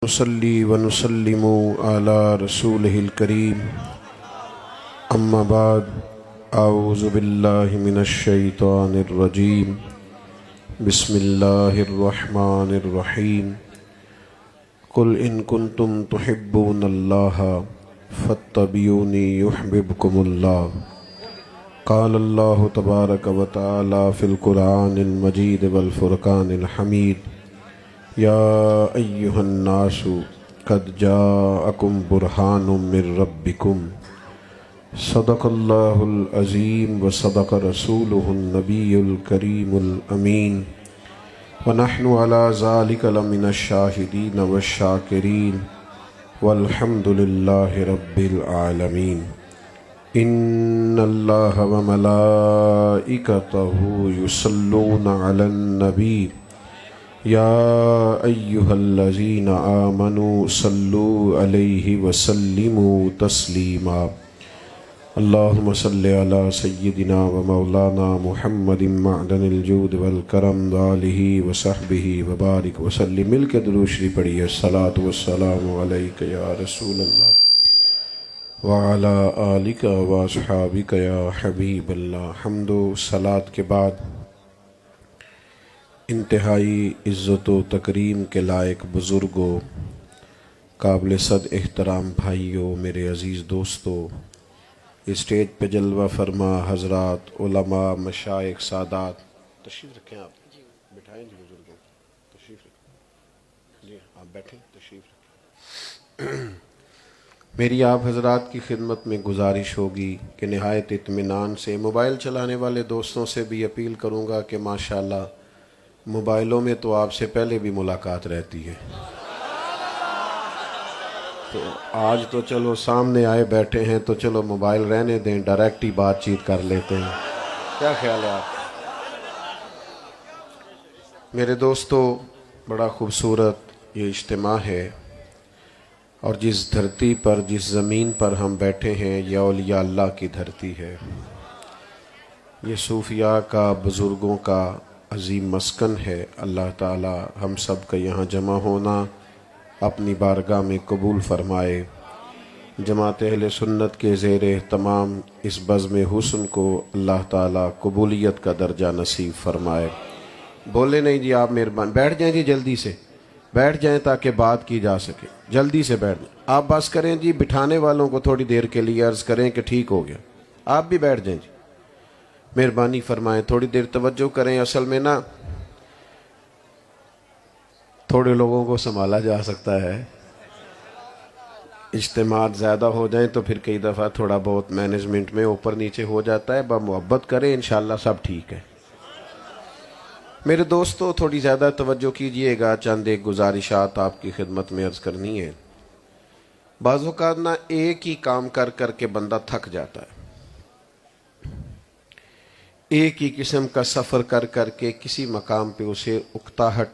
نصلي ونسلم على رسوله الكريم أما بعد أعوذ بالله من الشيطان الرجيم بسم الله الرحمن الرحيم قل إن كنتم تحبون الله فاتبعوني يحببكم الله قال الله تبارك وتعالى في القرآن المجيد والفرقان الحميد يا أيها الناس قد جاءكم برهان من ربكم صدق الله العظيم وصدق رسوله النبي الكريم الأمين ونحن على ذلك لمن الشاهدين والشاكرين والحمد لله رب العالمين إن الله وملائكته يصلون على النبي يا أيها الذين آمنوا صلوا عليه وسلموا تسليما اللهم صل على سيدنا ومولانا محمد معدن الجود والكرم وآله وصحبه وبارك وسلم مل کے درود شریف پڑھیے الصلاۃ والسلام علیک یا رسول اللہ وعلی آلک واصحابک یا حبیب اللہ۔ حمد و صلاۃ کے بعد انتہائی عزت و تکریم کے لائق بزرگوں، قابل صد احترام بھائیوں، میرے عزیز دوستوں، اسٹیج پہ جلوہ فرما حضرات، علماء، مشائخ، سادات، تشریف رکھیں، آپ بٹھائیں جی بزرگوں، تشریف رکھیں جی، آپ بیٹھیں، تشریف رکھیں۔ میری آپ حضرات کی خدمت میں گزارش ہوگی کہ نہایت اطمینان سے موبائل چلانے والے دوستوں سے بھی اپیل کروں گا کہ ماشاءاللہ موبائلوں میں تو آپ سے پہلے بھی ملاقات رہتی ہے، تو آج تو چلو سامنے آئے بیٹھے ہیں تو چلو موبائل رہنے دیں، ڈائریکٹ ہی بات چیت کر لیتے ہیں، کیا خیال ہے آپ؟ میرے دوستو، بڑا خوبصورت یہ اجتماع ہے، اور جس دھرتی پر، جس زمین پر ہم بیٹھے ہیں، یہ اولیاء اللہ کی دھرتی ہے، یہ صوفیاء کا، بزرگوں کا عظیم مسکن ہے۔ اللہ تعالی ہم سب کا یہاں جمع ہونا اپنی بارگاہ میں قبول فرمائے۔ جماعت اہل سنت کے زیر اہتمام اس بزم حسن کو اللہ تعالی قبولیت کا درجہ نصیب فرمائے۔ بولے نہیں جی آپ مہربان، بیٹھ جائیں جی، جلدی سے بیٹھ جائیں تاکہ بات کی جا سکے، جلدی سے بیٹھ جائیں۔ آپ بس کریں جی، بٹھانے والوں کو تھوڑی دیر کے لیے عرض کریں کہ ٹھیک ہو گیا، آپ بھی بیٹھ جائیں جی، مہربانی فرمائیں، تھوڑی دیر توجہ کریں۔ اصل میں نا تھوڑے لوگوں کو سنبھالا جا سکتا ہے، اجتماعات زیادہ ہو جائیں تو پھر کئی دفعہ تھوڑا بہت مینجمنٹ میں اوپر نیچے ہو جاتا ہے، محبت کریں، انشاءاللہ سب ٹھیک ہے۔ میرے دوستو، تھوڑی زیادہ توجہ کیجئے گا، چند ایک گزارشات آپ کی خدمت میں عرض کرنی ہے۔ بعض اوقات نا ایک ہی کام کر کر کے بندہ تھک جاتا ہے، ایک ہی قسم کا سفر کر کر کے کسی مقام پہ اسے اکتاہٹ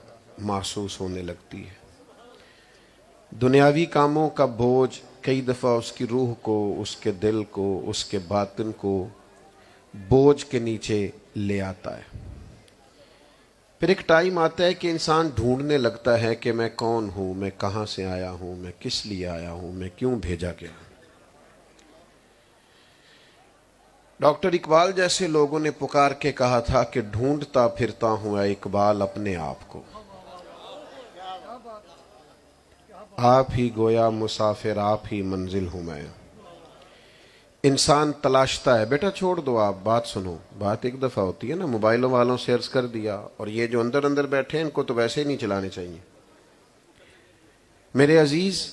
محسوس ہونے لگتی ہے۔ دنیاوی کاموں کا بوجھ کئی دفعہ اس کی روح کو، اس کے دل کو، اس کے باطن کو بوجھ کے نیچے لے آتا ہے۔ پھر ایک ٹائم آتا ہے کہ انسان ڈھونڈنے لگتا ہے کہ میں کون ہوں، میں کہاں سے آیا ہوں، میں کس لیے آیا ہوں، میں کیوں بھیجا گیا ہوں۔ ڈاکٹر اقبال جیسے لوگوں نے پکار کے کہا تھا کہ ڈھونڈتا پھرتا ہوں اے اقبال اپنے آپ کو، آپ ہی گویا مسافر، آپ ہی منزل ہوں میں۔ انسان تلاشتا ہے، بیٹا چھوڑ دو، آپ بات سنو، بات ایک دفعہ ہوتی ہے نا، موبائلوں والوں سے عرض کر دیا، اور یہ جو اندر اندر بیٹھے ہیں ان کو تو ویسے ہی نہیں چلانے چاہیے۔ میرے عزیز،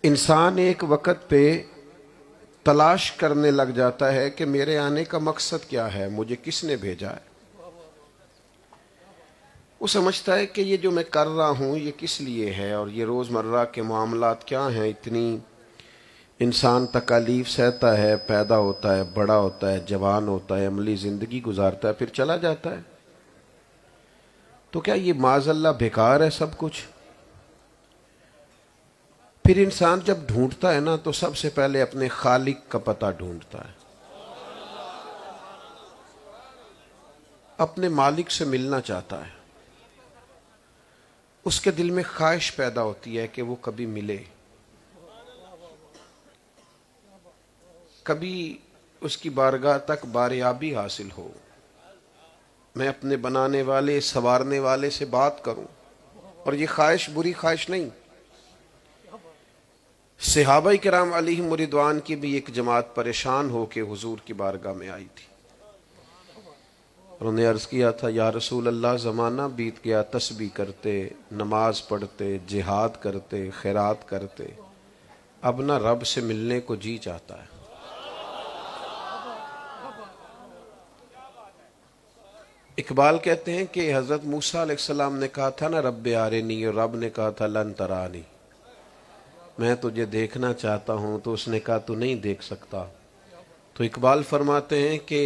انسان ایک وقت پہ تلاش کرنے لگ جاتا ہے کہ میرے آنے کا مقصد کیا ہے، مجھے کس نے بھیجا ہے۔ وہ سمجھتا ہے کہ یہ جو میں کر رہا ہوں یہ کس لیے ہے، اور یہ روزمرہ کے معاملات کیا ہیں۔ اتنی انسان تکالیف سہتا ہے، پیدا ہوتا ہے، بڑا ہوتا ہے، جوان ہوتا ہے، عملی زندگی گزارتا ہے، پھر چلا جاتا ہے۔ تو کیا یہ معاذ اللہ بیکار ہے سب کچھ؟ پھر انسان جب ڈھونڈتا ہے نا تو سب سے پہلے اپنے خالق کا پتہ ڈھونڈتا ہے، اپنے مالک سے ملنا چاہتا ہے۔ اس کے دل میں خواہش پیدا ہوتی ہے کہ وہ کبھی ملے، کبھی اس کی بارگاہ تک باریابی حاصل ہو، میں اپنے بنانے والے سنوارنے والے سے بات کروں۔ اور یہ خواہش بری خواہش نہیں۔ صحابہ کرام علیہم رضوان کی بھی ایک جماعت پریشان ہو کے حضور کی بارگاہ میں آئی تھی، اور انہیں عرض کیا تھا یا رسول اللہ زمانہ بیت گیا، تسبیح کرتے، نماز پڑھتے، جہاد کرتے، خیرات کرتے، اب نہ رب سے ملنے کو جی چاہتا ہے۔ اقبال کہتے ہیں کہ حضرت موسیٰ علیہ السلام نے کہا تھا نا رب آرنی، اور رب نے کہا تھا لن ترانی، میں تجھے دیکھنا چاہتا ہوں، تو اس نے کہا تو نہیں دیکھ سکتا۔ تو اقبال فرماتے ہیں کہ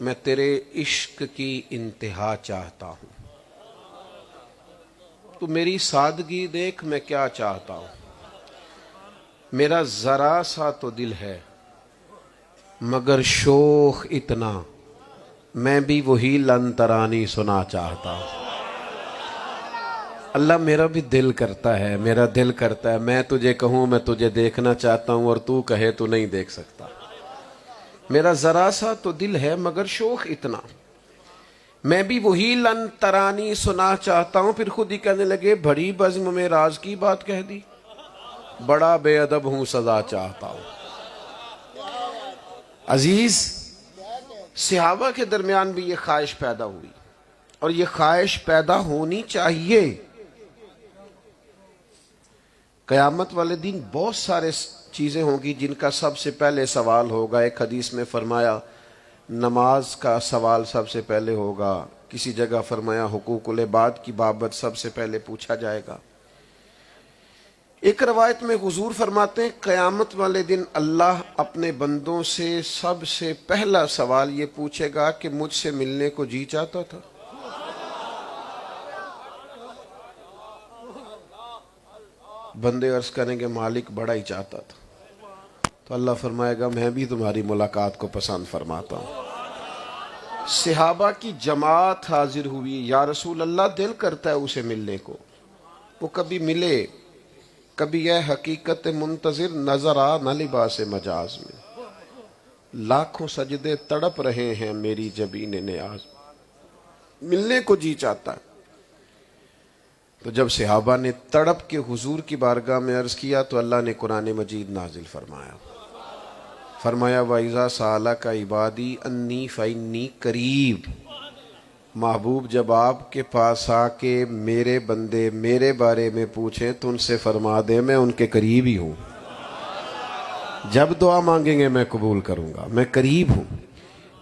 میں تیرے عشق کی انتہا چاہتا ہوں، تو میری سادگی دیکھ میں کیا چاہتا ہوں، میرا ذرا سا تو دل ہے مگر شوق اتنا، میں بھی وہی لن ترانی سنا چاہتا ہوں۔ اللہ میرا بھی دل کرتا ہے، میرا دل کرتا ہے میں تجھے کہوں میں تجھے دیکھنا چاہتا ہوں، اور تو کہے تو نہیں دیکھ سکتا، میرا ذرا سا تو دل ہے مگر شوق اتنا، میں بھی وہی لن ترانی سنا چاہتا ہوں۔ پھر خود ہی کہنے لگے بڑی بزم میں راز کی بات کہہ دی، بڑا بے ادب ہوں سزا چاہتا ہوں۔ عزیز، صحابہ کے درمیان بھی یہ خواہش پیدا ہوئی، اور یہ خواہش پیدا ہونی چاہیے۔ قیامت والے دن بہت سارے چیزیں ہوں گی جن کا سب سے پہلے سوال ہوگا۔ ایک حدیث میں فرمایا نماز کا سوال سب سے پہلے ہوگا، کسی جگہ فرمایا حقوق العباد کی بابت سب سے پہلے پوچھا جائے گا۔ ایک روایت میں حضور فرماتے ہیں قیامت والے دن اللہ اپنے بندوں سے سب سے پہلا سوال یہ پوچھے گا کہ مجھ سے ملنے کو جی چاہتا تھا؟ بندے عرض کریں گے مالک بڑا ہی چاہتا تھا، تو اللہ فرمائے گا میں بھی تمہاری ملاقات کو پسند فرماتا ہوں۔ صحابہ کی جماعت حاضر ہوئی، یا رسول اللہ دل کرتا ہے اسے ملنے کو، وہ کبھی ملے، کبھی یہ حقیقت منتظر نظر آ نہ لباس مجاز میں، لاکھوں سجدے تڑپ رہے ہیں میری جبین نیاز، ملنے کو جی چاہتا ہے۔ تو جب صحابہ نے تڑپ کے حضور کی بارگاہ میں عرض کیا تو اللہ نے قرآن مجید نازل فرمایا، فرمایا وَإِذَا سَأَلَكَ عِبَادِي أَنِّي فَإِنِّي قَرِيبٌ۔ محبوب جب آپ کے پاس آ کے میرے بندے میرے بارے میں پوچھیں تو ان سے فرما دیں میں ان کے قریب ہی ہوں، جب دعا مانگیں گے میں قبول کروں گا، میں قریب ہوں۔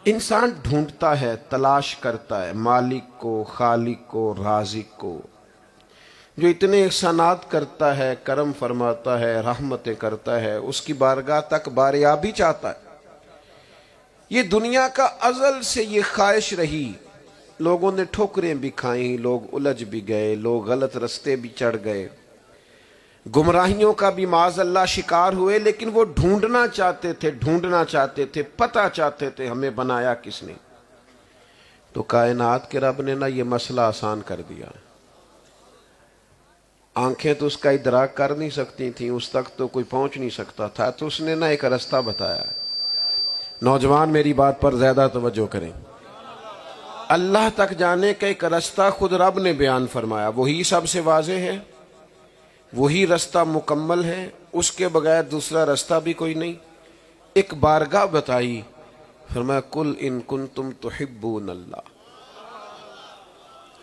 انسان ڈھونڈتا ہے، تلاش کرتا ہے مالک کو، خالق کو، رازق کو، جو اتنے احسانات کرتا ہے، کرم فرماتا ہے، رحمتیں کرتا ہے، اس کی بارگاہ تک باریابی چاہتا ہے۔ یہ دنیا کا ازل سے یہ خواہش رہی، لوگوں نے ٹھوکریں بھی کھائیں، لوگ الجھ بھی گئے، لوگ غلط رستے بھی چڑھ گئے، گمراہیوں کا بھی معاذ اللہ شکار ہوئے، لیکن وہ ڈھونڈنا چاہتے تھے، پتہ چاہتے تھے ہمیں بنایا کس نے۔ تو کائنات کے رب نے نا یہ مسئلہ آسان کر دیا۔ آنکھیں تو اس کا ادراک کر نہیں سکتی تھیں، اس تک تو کوئی پہنچ نہیں سکتا تھا، تو اس نے نا ایک رستہ بتایا ہے۔ نوجوان میری بات پر زیادہ توجہ کریں، اللہ تک جانے کا ایک رستہ خود رب نے بیان فرمایا، وہی سب سے واضح ہے، وہی رستہ مکمل ہے، اس کے بغیر دوسرا رستہ بھی کوئی نہیں۔ ایک بارگاہ بتائی، فرمایا قل ان کنتم تحبون اللہ،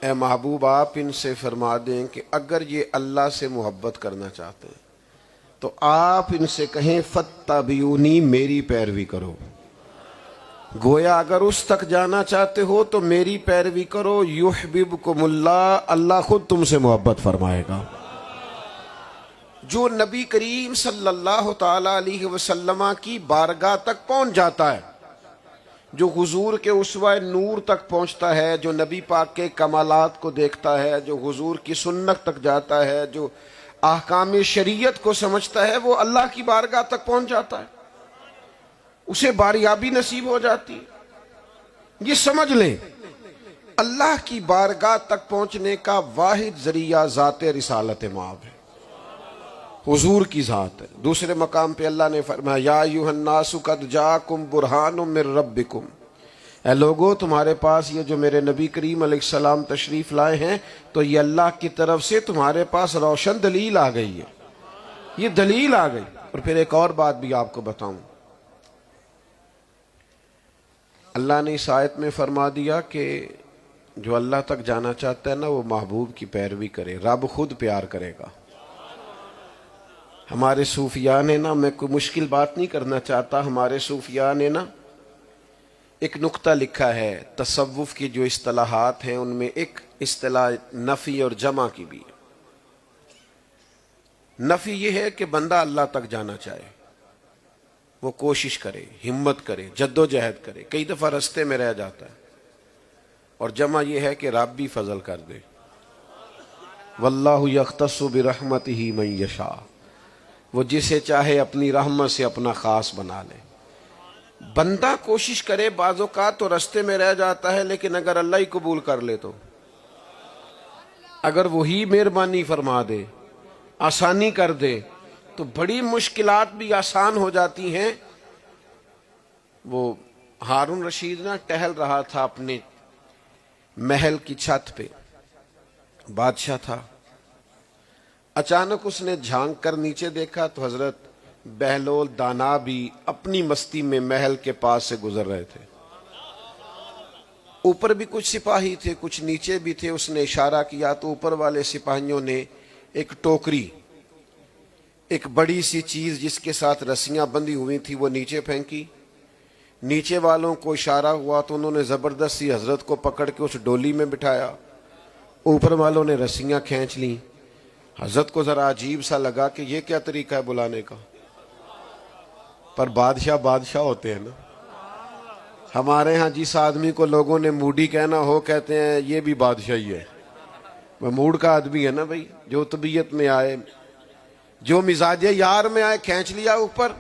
اے محبوب آپ ان سے فرما دیں کہ اگر یہ اللہ سے محبت کرنا چاہتے ہیں تو آپ ان سے کہیں فاتبعونی، میری پیروی کرو۔ گویا اگر اس تک جانا چاہتے ہو تو میری پیروی کرو، یحببکم اللہ، اللہ خود تم سے محبت فرمائے گا۔ جو نبی کریم صلی اللہ تعالی علیہ وسلم کی بارگاہ تک پہنچ جاتا ہے، جو حضور کے اسوہ نور تک پہنچتا ہے، جو نبی پاک کے کمالات کو دیکھتا ہے، جو حضور کی سنت تک جاتا ہے، جو احکام شریعت کو سمجھتا ہے، وہ اللہ کی بارگاہ تک پہنچ جاتا ہے، اسے باریابی نصیب ہو جاتی ہے۔ یہ سمجھ لیں اللہ کی بارگاہ تک پہنچنے کا واحد ذریعہ ذات رسالت مآب ہے، حضور کی ذات ہے۔ دوسرے مقام پہ اللہ نے فرمایا یا ایھا الناس قد جاءکم برہان من ربکم، اے لوگو تمہارے پاس یہ جو میرے نبی کریم علیہ السلام تشریف لائے ہیں تو یہ اللہ کی طرف سے تمہارے پاس روشن دلیل آ گئی ہے، یہ دلیل آ گئی۔ اور پھر ایک اور بات بھی آپ کو بتاؤں، اللہ نے اس آیت میں فرما دیا کہ جو اللہ تک جانا چاہتا ہے نا وہ محبوب کی پیروی کرے، رب خود پیار کرے گا۔ ہمارے صوفیاء نے نا، میں کوئی مشکل بات نہیں کرنا چاہتا، ہمارے صوفیاء نے نا ایک نقطہ لکھا ہے، تصوف کی جو اصطلاحات ہیں ان میں ایک اصطلاح نفی اور جمع کی بھی ہے۔ نفی یہ ہے کہ بندہ اللہ تک جانا چاہے، وہ کوشش کرے، ہمت کرے، جد و جہد کرے، کئی دفعہ رستے میں رہ جاتا ہے۔ اور جمع یہ ہے کہ رب بھی فضل کر دے، واللہ یختص برحمتہ من یشاء، وہ جسے چاہے اپنی رحمت سے اپنا خاص بنا لے۔ بندہ کوشش کرے، بعض اوقات تو رستے میں رہ جاتا ہے، لیکن اگر اللہ ہی قبول کر لے تو، اگر وہی مہربانی فرما دے، آسانی کر دے تو بڑی مشکلات بھی آسان ہو جاتی ہیں۔ وہ ہارون رشید نا ٹہل رہا تھا اپنے محل کی چھت پہ، بادشاہ تھا، اچانک اس نے جھانک کر نیچے دیکھا تو حضرت بہلول دانا بھی اپنی مستی میں محل کے پاس سے گزر رہے تھے۔ اوپر بھی کچھ سپاہی تھے، کچھ نیچے بھی تھے۔ اس نے اشارہ کیا تو اوپر والے سپاہیوں نے ایک ٹوکری، ایک بڑی سی چیز جس کے ساتھ رسیاں بندھی ہوئی تھی وہ نیچے پھینکی۔ نیچے والوں کو اشارہ ہوا تو انہوں نے زبردستی حضرت کو پکڑ کے اس ڈولی میں بٹھایا۔ اوپر والوں نے رسیاں کھینچ لیں۔ حضرت کو ذرا عجیب سا لگا کہ یہ کیا طریقہ ہے بلانے کا، پر بادشاہ ہوتے ہیں نا۔ ہمارے ہاں جس آدمی کو لوگوں نے موڈی کہنا ہو کہتے ہیں یہ بھی بادشاہی ہے، وہ موڈ کا آدمی ہے نا بھائی، جو طبیعت میں آئے، جو مزاج یار میں آئے کھینچ لیا اوپر۔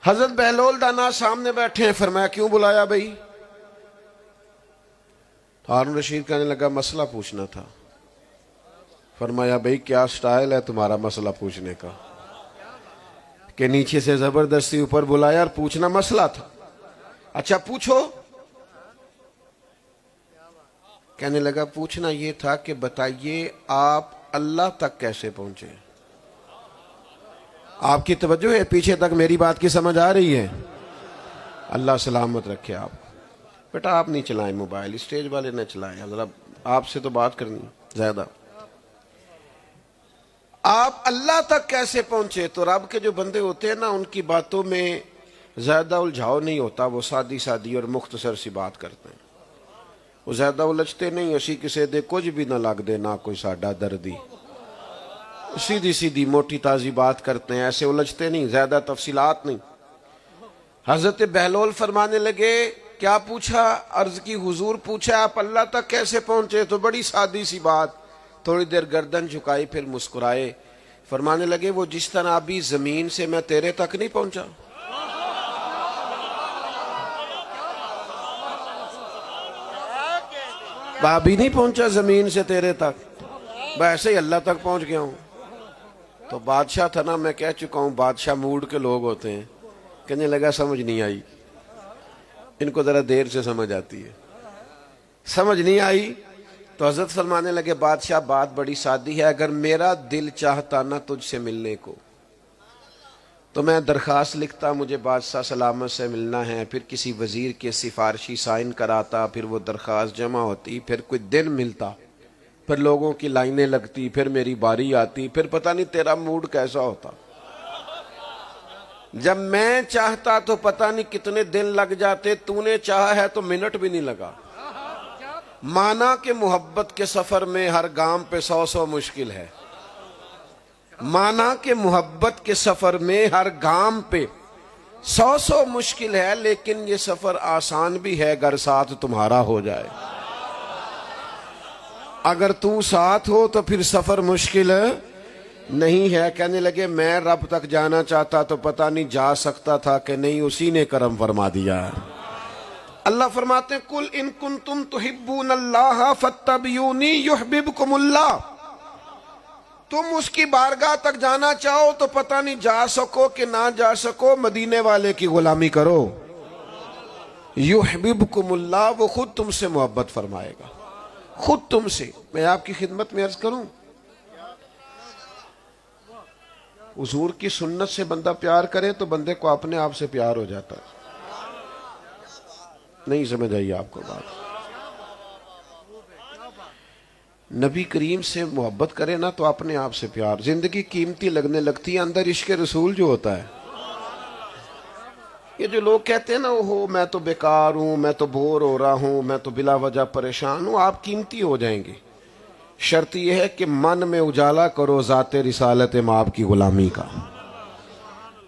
حضرت بہلول دانا سامنے بیٹھے ہیں، فرمایا کیوں بلایا بھائی؟ ہارون رشید کہنے لگا مسئلہ پوچھنا تھا۔ فرمایا بھائی کیا سٹائل ہے تمہارا مسئلہ پوچھنے کا، کہ نیچے سے زبردستی اوپر بلایا اور پوچھنا مسئلہ تھا؟ اچھا پوچھو۔ کہنے لگا پوچھنا یہ تھا کہ بتائیے آپ اللہ تک کیسے پہنچے؟ آپ کی توجہ ہے پیچھے تک، میری بات کی سمجھ آ رہی ہے؟ اللہ سلامت رکھے آپ۔ بیٹا آپ نہیں چلائیں موبائل، اسٹیج والے نہ چلائیں، ذرا آپ سے تو بات کرنی زیادہ۔ آپ اللہ تک کیسے پہنچے؟ تو رب کے جو بندے ہوتے ہیں نا ان کی باتوں میں زیادہ الجھاؤ نہیں ہوتا، وہ سادی سادی اور مختصر سی بات کرتے ہیں، وہ زیادہ الجھتے نہیں۔ اسی کسے دے کچھ بھی نہ لگ دے نہ کوئی ساڈا دردی، سیدھی سیدھی موٹی تازی بات کرتے ہیں، ایسے الجھتے نہیں، زیادہ تفصیلات نہیں۔ حضرت بہلول فرمانے لگے کیا پوچھا؟ عرض کی حضور پوچھا آپ اللہ تک کیسے پہنچے؟ تو بڑی سادی سی بات۔ تھوڑی دیر گردن جھکائی پھر مسکرائے، فرمانے لگے وہ جس طرح ابھی زمین سے میں تیرے تک نہیں پہنچا، ابھی نہیں پہنچا زمین سے تیرے تک، ویسے ہی اللہ تک پہنچ گیا ہوں۔ تو بادشاہ تھا نا، میں کہہ چکا ہوں بادشاہ موڈ کے لوگ ہوتے ہیں۔ کہنے لگا سمجھ نہیں آئی، ان کو ذرا دیر سے سمجھ آتی ہے، سمجھ نہیں آئی۔ تو حضرت فرمانے لگے بادشاہ بات بڑی سادی ہے، اگر میرا دل چاہتا نا تجھ سے ملنے کو تو میں درخواست لکھتا مجھے بادشاہ سلامت سے ملنا ہے، پھر کسی وزیر کے سفارشی سائن کراتا، پھر وہ درخواست جمع ہوتی، پھر کوئی دن ملتا، پھر لوگوں کی لائنیں لگتی، پھر میری باری آتی، پھر پتہ نہیں تیرا موڈ کیسا ہوتا۔ جب میں چاہتا تو پتہ نہیں کتنے دن لگ جاتے، تو نے چاہا ہے تو منٹ بھی نہیں لگا۔ مانا کہ محبت کے سفر میں ہر گام پہ 100 مشکل ہے، مانا کہ محبت کے سفر میں ہر گام پہ 100 مشکل ہے، لیکن یہ سفر آسان بھی ہے اگر ساتھ تمہارا ہو جائے۔ اگر تو ساتھ ہو تو پھر سفر مشکل نہیں ہے۔ کہنے لگے میں رب تک جانا چاہتا تو پتہ نہیں جا سکتا تھا کہ نہیں، اسی نے کرم فرما دیا۔ اللہ فرماتے ہیں کل ان کنتم تحبون اللہ فاتبعونی یحببکم اللہ، تم اس کی بارگاہ تک جانا چاہو تو پتہ نہیں جا سکو کہ نہ جا سکو، مدینے والے کی غلامی کرو، یحببکم اللہ، وہ خود تم سے محبت فرمائے گا، خود تم سے۔ میں آپ کی خدمت میں عرض کروں، حضور کی سنت سے بندہ پیار کرے تو بندے کو اپنے آپ سے پیار ہو جاتا ہے۔ نہیں سمجھ آئی آپ کو بات؟ نبی کریم سے محبت کرے نا تو اپنے آپ سے پیار، زندگی قیمتی لگنے لگتی ہے، اندر عشق رسول جو ہوتا ہے۔ یہ جو لوگ کہتے ہیں نا وہ میں تو بیکار ہوں، میں تو بور ہو رہا ہوں، میں تو بلا وجہ پریشان ہوں، آپ قیمتی ہو جائیں گے، شرط یہ ہے کہ من میں اجالا کرو ذات رسالت مآب کی غلامی کا۔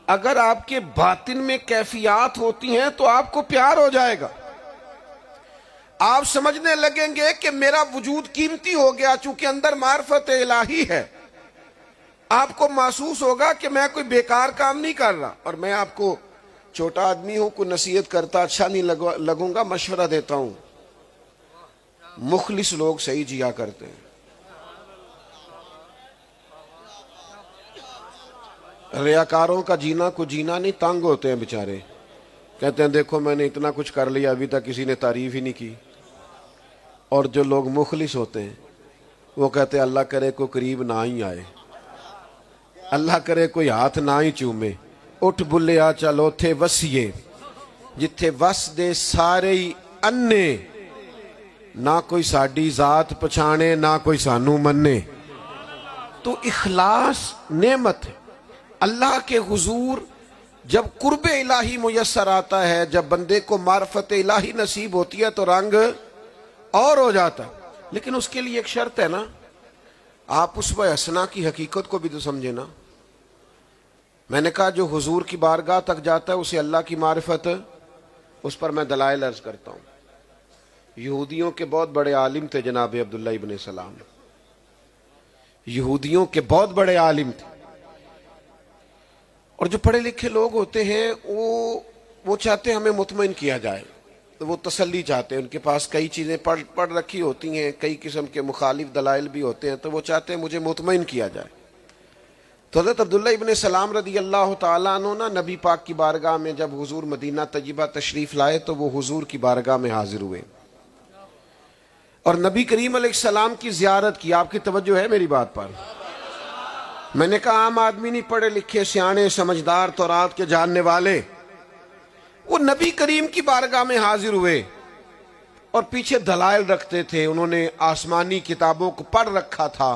اگر آپ کے باطن میں کیفیات ہوتی ہیں تو آپ کو پیار ہو جائے گا، آپ سمجھنے لگیں گے کہ میرا وجود قیمتی ہو گیا، چونکہ اندر معرفت الہی ہے۔ آپ کو محسوس ہوگا کہ میں کوئی بیکار کام نہیں کر رہا، اور میں آپ کو چھوٹا آدمی ہوں، کوئی نصیحت کرتا اچھا نہیں لگوں گا، مشورہ دیتا ہوں۔ مخلص لوگ صحیح جیا کرتے ہیں، ریاکاروں کا جینا کو جینا نہیں، تنگ ہوتے ہیں بیچارے، کہتے ہیں دیکھو میں نے اتنا کچھ کر لیا ابھی تک کسی نے تعریف ہی نہیں کی۔ اور جو لوگ مخلص ہوتے ہیں وہ کہتے ہیں اللہ کرے کوئی قریب نہ ہی آئے، اللہ کرے کوئی ہاتھ نہ ہی چومے، اٹھ بلیا چلو تھے وسیے جتھے وس دے سارے ہی انے، نہ کوئی ساڈی ذات پچھانے نہ کوئی سانو منے۔ تو اخلاص نعمت ہے۔ اللہ کے حضور جب قرب الہی میسر آتا ہے، جب بندے کو معرفت الہی نصیب ہوتی ہے تو رنگ اور ہو جاتا ہے، لیکن اس کے لیے ایک شرط ہے نا، آپ اسوہ حسنہ کی حقیقت کو بھی تو سمجھے نا۔ میں نے کہا جو حضور کی بارگاہ تک جاتا ہے اسے اللہ کی معرفت، اس پر میں دلائل عرض کرتا ہوں۔ یہودیوں کے بہت بڑے عالم تھے جناب عبداللہ ابن سلام، یہودیوں کے بہت بڑے عالم تھے، اور جو پڑھے لکھے لوگ ہوتے ہیں وہ چاہتے ہیں ہمیں مطمئن کیا جائے، تو وہ تسلی چاہتے ہیں، ان کے پاس کئی چیزیں پڑھ رکھی ہوتی ہیں، کئی قسم کے مخالف دلائل بھی ہوتے ہیں، تو وہ چاہتے ہیں مجھے مطمئن کیا جائے۔ تو حضرت عبداللہ ابن سلام رضی اللہ تعالیٰ عنہ نا نبی پاک کی بارگاہ میں جب حضور مدینہ طیبہ تشریف لائے تو وہ حضور کی بارگاہ میں حاضر ہوئے اور نبی کریم علیہ السلام کی زیارت کی۔ آپ کی توجہ ہے میری بات پر؟ میں نے کہا عام آدمی نہیں، پڑھے لکھے سیانے سمجھدار تورات کے جاننے والے، وہ نبی کریم کی بارگاہ میں حاضر ہوئے اور پیچھے دلائل رکھتے تھے، انہوں نے آسمانی کتابوں کو پڑھ رکھا تھا۔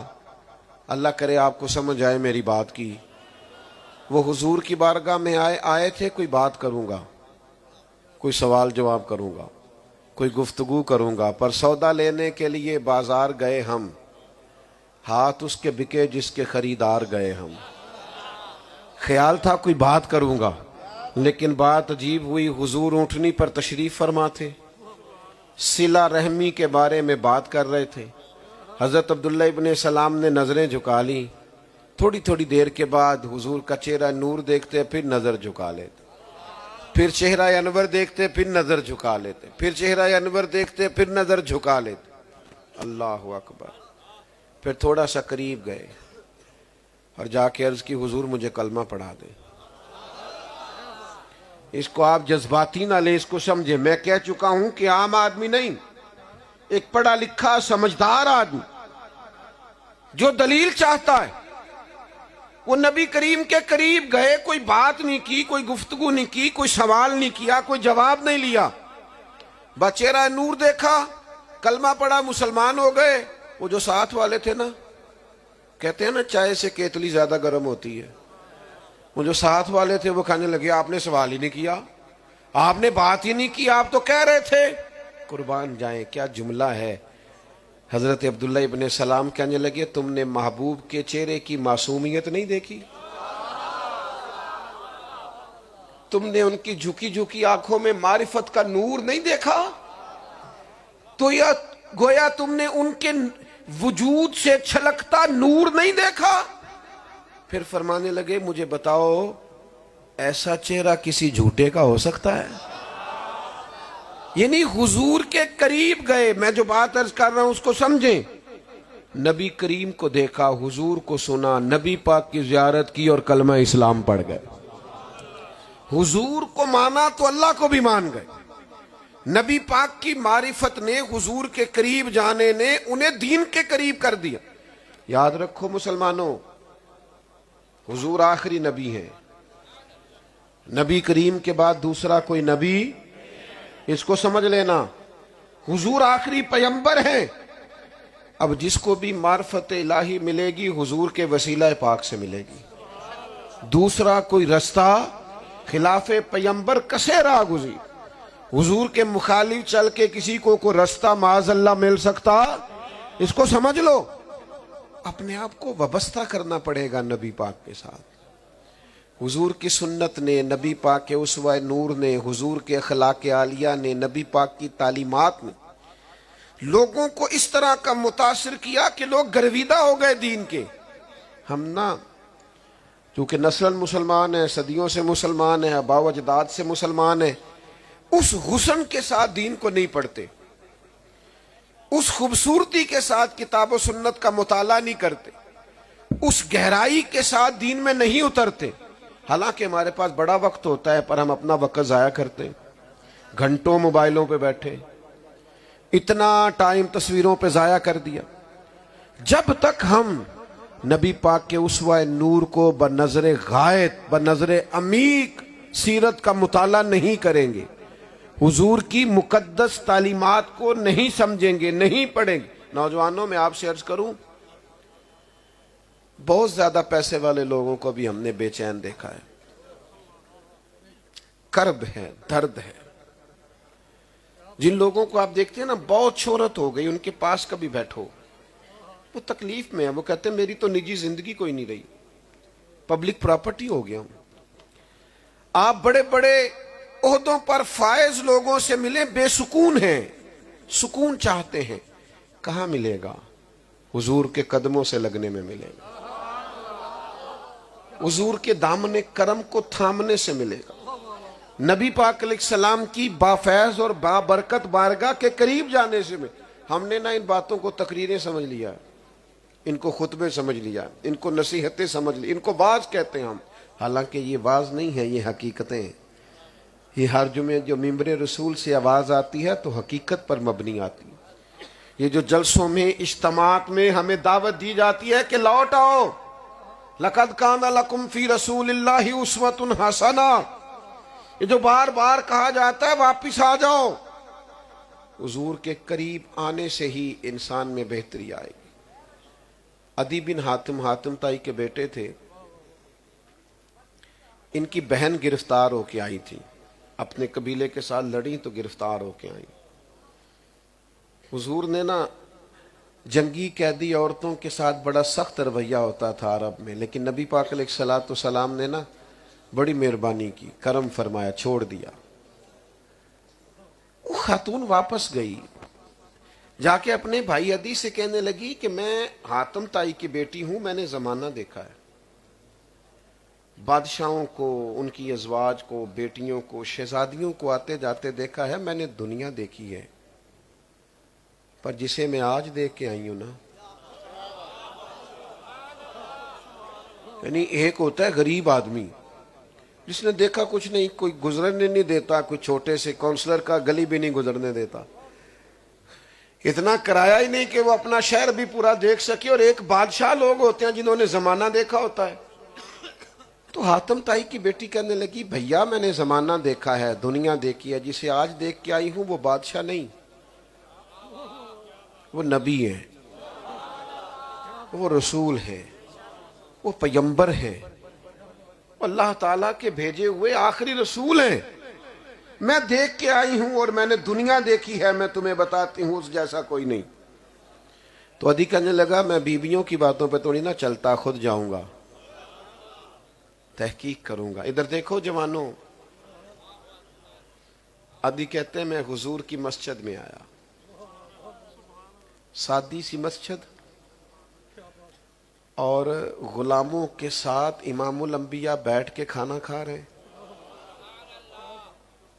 اللہ کرے آپ کو سمجھ آئے میری بات کی۔ وہ حضور کی بارگاہ میں آئے تھے، کوئی بات کروں گا، کوئی سوال جواب کروں گا، کوئی گفتگو کروں گا، پر سودا لینے کے لیے بازار گئے ہم، ہاتھ اس کے بکے جس کے خریدار گئے ہم۔ خیال تھا کوئی بات کروں گا، لیکن بات عجیب ہوئی، حضور اونٹنی پر تشریف فرما تھے، صلہ رحمی کے بارے میں بات کر رہے تھے۔ حضرت عبداللہ ابن سلام نے نظریں جھکا لی، تھوڑی تھوڑی دیر کے بعد حضور کا چہرہ نور دیکھتے پھر نظر جھکا لیتے، پھر چہرہ انور دیکھتے پھر نظر جھکا لیتے، پھر چہرہ انور دیکھتے پھر نظر جھکا لیتے۔ اللہ اکبر۔ پھر تھوڑا سا قریب گئے اور جا کے عرض کی حضور مجھے کلمہ پڑھا دیں۔ اس کو آپ جذباتی نہ لیں، اس کو سمجھیں، میں کہہ چکا ہوں کہ عام آدمی نہیں، ایک پڑھا لکھا سمجھدار آدمی جو دلیل چاہتا ہے، وہ نبی کریم کے قریب گئے، کوئی بات نہیں کی، کوئی گفتگو نہیں کی، کوئی سوال نہیں کیا، کوئی جواب نہیں لیا، بس چہرہ نور دیکھا، کلمہ پڑھا، مسلمان ہو گئے۔ وہ جو ساتھ والے تھے نا، کہتے ہیں نا چائے سے کیتلی زیادہ گرم ہوتی ہے، وہ جو ساتھ والے تھے وہ کہنے لگے آپ نے سوال ہی نہیں کیا، آپ نے بات ہی نہیں کی، آپ تو کہہ رہے تھے۔ قربان جائیں کیا جملہ ہے۔ حضرت عبداللہ ابن سلام کہنے لگے تم نے محبوب کے چہرے کی معصومیت نہیں دیکھی؟ تم نے ان کی جھکی جھکی آنکھوں میں معرفت کا نور نہیں دیکھا؟ تو یا گویا تم نے ان کے وجود سے چھلکتا نور نہیں دیکھا؟ پھر فرمانے لگے مجھے بتاؤ ایسا چہرہ کسی جھوٹے کا ہو سکتا ہے؟ یعنی حضور کے قریب گئے. میں جو بات عرض کر رہا ہوں اس کو سمجھیں. نبی کریم کو دیکھا، حضور کو سنا، نبی پاک کی زیارت کی اور کلمہ اسلام پڑھ گئے. حضور کو مانا تو اللہ کو بھی مان گئے. نبی پاک کی معرفت نے، حضور کے قریب جانے نے انہیں دین کے قریب کر دیا. یاد رکھو مسلمانوں، حضور آخری نبی ہیں. نبی کریم کے بعد دوسرا کوئی نبی، اس کو سمجھ لینا. حضور آخری پیغمبر ہیں. اب جس کو بھی معرفت الہی ملے گی حضور کے وسیلہ پاک سے ملے گی. دوسرا کوئی رستہ خلاف پیغمبر کسے راہ گزری. حضور کے مخالف چل کے کسی کو کوئی رستہ معاذ اللہ مل سکتا؟ اس کو سمجھ لو. اپنے آپ کو وابستہ کرنا پڑے گا نبی پاک کے ساتھ. حضور کی سنت نے، نبی پاک کے اسوہ نور نے، حضور کے اخلاق عالیہ نے، نبی پاک کی تعلیمات نے لوگوں کو اس طرح کا متاثر کیا کہ لوگ گرویدہ ہو گئے دین کے. ہم نا چونکہ نسلاً مسلمان ہیں، صدیوں سے مسلمان ہیں، آباء و اجداد سے مسلمان ہیں، اس حسن کے ساتھ دین کو نہیں پڑھتے، اس خوبصورتی کے ساتھ کتاب و سنت کا مطالعہ نہیں کرتے، اس گہرائی کے ساتھ دین میں نہیں اترتے. حالانکہ ہمارے پاس بڑا وقت ہوتا ہے پر ہم اپنا وقت ضائع کرتے ہیں. گھنٹوں موبائلوں پہ بیٹھے، اتنا ٹائم تصویروں پہ ضائع کر دیا. جب تک ہم نبی پاک کے اسوہ نور کو بنظر غائب، بنظر عمیق سیرت کا مطالعہ نہیں کریں گے، حضور کی مقدس تعلیمات کو نہیں سمجھیں گے، نہیں پڑھیں گے. نوجوانوں میں آپ سے عرض کروں، بہت زیادہ پیسے والے لوگوں کو بھی ہم نے بے چین دیکھا ہے. کرب ہے، درد ہے. جن لوگوں کو آپ دیکھتے ہیں نا بہت شہرت ہو گئی، ان کے پاس کبھی بیٹھو وہ تکلیف میں ہے. وہ کہتے ہیں میری تو نجی زندگی کوئی نہیں رہی، پبلک پراپرٹی ہو گیا ہوں. آپ بڑے بڑے عہدوں پر فائز لوگوں سے ملیں، بے سکون ہیں، سکون چاہتے ہیں. کہاں ملے گا؟ حضور کے قدموں سے لگنے میں ملے گا، حضور کے دامن کرم کو تھامنے سے ملے گا، نبی پاک علیہ السلام کی بافیض اور بابرکت بارگاہ کے قریب جانے سے ملے. ہم نے نہ ان باتوں کو تقریریں سمجھ لیا، ان کو خطبے سمجھ لیا، ان کو نصیحتیں سمجھ لی، ان کو واعظ کہتے ہیں ہم. حالانکہ یہ واعظ نہیں ہے، یہ حقیقتیں ہیں. یہ ہر جمعے جو ممبر رسول سے آواز آتی ہے تو حقیقت پر مبنی آتی ہے. یہ جو جلسوں میں، اجتماعات میں ہمیں دعوت دی جاتی ہے کہ لوٹ آؤ، لَقَدْ كَانَ لَكُمْ فِي رَسُولِ اللَّهِ أُسْوَةٌ حَسَنَةٌ، یہ جو بار بار کہا جاتا ہے واپس آ جاؤ. حضور کے قریب آنے سے ہی انسان میں بہتری آئے گی. عدی بن حاتم، حاتم تائی کے بیٹے تھے، ان کی بہن گرفتار ہو کے آئی تھی، اپنے قبیلے کے ساتھ لڑی تو گرفتار ہو کے آئی. حضور نے نا جنگی قیدی عورتوں کے ساتھ بڑا سخت رویہ ہوتا تھا عرب میں، لیکن نبی پاک علیہ الصلوۃ والسلام نے نا بڑی مہربانی کی، کرم فرمایا، چھوڑ دیا. وہ خاتون واپس گئی، جا کے اپنے بھائی عدی سے کہنے لگی کہ میں حاتم تائی کی بیٹی ہوں، میں نے زمانہ دیکھا ہے، بادشاہوں کو، ان کی ازواج کو، بیٹیوں کو، شہزادیوں کو آتے جاتے دیکھا ہے، میں نے دنیا دیکھی ہے، پر جسے میں آج دیکھ کے آئی ہوں نا، یعنی ایک ہوتا ہے غریب آدمی جس نے دیکھا کچھ نہیں، کوئی گزرنے نہیں دیتا، کوئی چھوٹے سے کونسلر کا گلی بھی نہیں گزرنے دیتا، اتنا کرایہ ہی نہیں کہ وہ اپنا شہر بھی پورا دیکھ سکے. اور ایک بادشاہ لوگ ہوتے ہیں جنہوں نے زمانہ دیکھا ہوتا ہے. تو حاتم تائی کی بیٹی کہنے لگی بھیا میں نے زمانہ دیکھا ہے، دنیا دیکھی ہے، جسے آج دیکھ کے آئی ہوں وہ بادشاہ نہیں، وہ نبی ہے، وہ رسول ہے، وہ پیغمبر ہے، اللہ تعالیٰ کے بھیجے ہوئے آخری رسول ہیں. میں دیکھ کے آئی ہوں اور میں نے دنیا دیکھی ہے، میں تمہیں بتاتی ہوں اس جیسا کوئی نہیں. تو عدی کہنے لگا میں بیویوں کی باتوں پہ تھوڑی نہ چلتا، خود جاؤں گا، تحقیق کروں گا. ادھر دیکھو جوانوں، عدی کہتے ہیں میں حضور کی مسجد میں آیا، سادی سی مسجد، اور غلاموں کے ساتھ امام الانبیاء بیٹھ کے کھانا کھا رہے ہیں.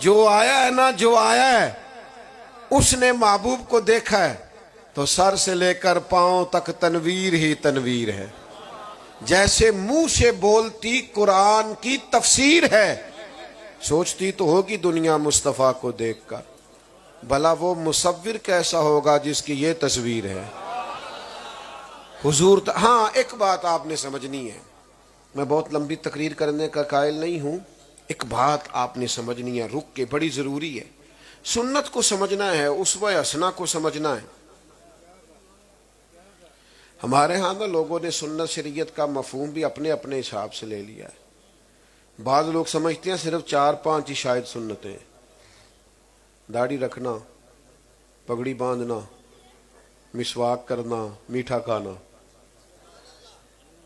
جو آیا ہے نا، جو آیا ہے اس نے محبوب کو دیکھا ہے تو سر سے لے کر پاؤں تک تنویر ہی تنویر ہے. جیسے منہ سے بولتی قرآن کی تفسیر ہے، سوچتی تو ہوگی دنیا مصطفیٰ کو دیکھ کر بھلا وہ مصور کیسا ہوگا جس کی یہ تصویر ہے. حضور ہاں ایک بات آپ نے سمجھنی ہے، میں بہت لمبی تقریر کرنے کا قائل نہیں ہوں، ایک بات آپ نے سمجھنی ہے رک کے، بڑی ضروری ہے. سنت کو سمجھنا ہے، اسوہ حسنہ کو سمجھنا ہے. ہمارے ہاں نا لوگوں نے سنت شریعت کا مفہوم بھی اپنے اپنے حساب سے لے لیا ہے. بعض لوگ سمجھتے ہیں صرف 4-5 ہی شاید سنتیں، داڑھی رکھنا، پگڑی باندھنا، مسواک کرنا، میٹھا کھانا،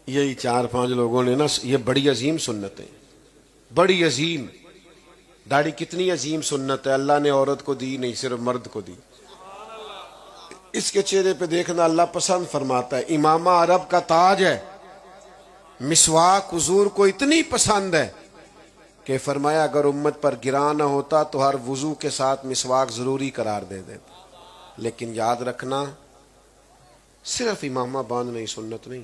یہی 4-5 لوگوں نے نا، یہ بڑی عظیم سنتیں، بڑی عظیم. داڑھی کتنی عظیم سنت ہے، اللہ نے عورت کو دی نہیں، صرف مرد کو دی. اس کے چہرے پہ دیکھنا اللہ پسند فرماتا ہے. امامہ عرب کا تاج ہے. مسواک حضور کو اتنی پسند ہے کہ فرمایا اگر امت پر گراں نہ ہوتا تو ہر وضو کے ساتھ مسواک ضروری قرار دے دیتا. لیکن یاد رکھنا صرف امامہ باندھنا ہی سنت نہیں،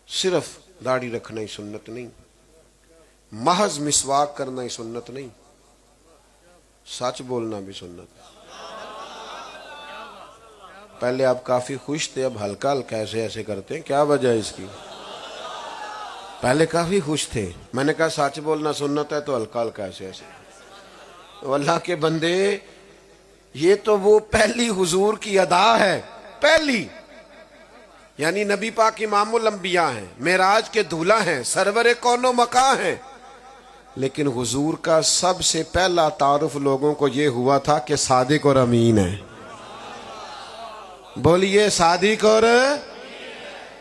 صرف داڑھی رکھنا ہی سنت نہیں، محض مسواک کرنا ہی سنت نہیں، سچ بولنا بھی سنت. پہلے آپ کافی خوش تھے، اب ہلکا ہلکا ایسے کرتے ہیں، کیا وجہ ہے اس کی؟ پہلے کافی خوش تھے، میں نے کہا سچ بولنا سنت ہے تو ہلکا ہلکا ایسے. تو اللہ کے بندے یہ تو وہ پہلی حضور کی ادا ہے، پہلی، یعنی نبی پاک امام الانبیاء ہیں، معراج کے دولہ ہیں، سرور کون و مکاں ہیں. لیکن حضور کا سب سے پہلا تعارف لوگوں کو یہ ہوا تھا کہ صادق اور امین ہے. بولیے صادق اور.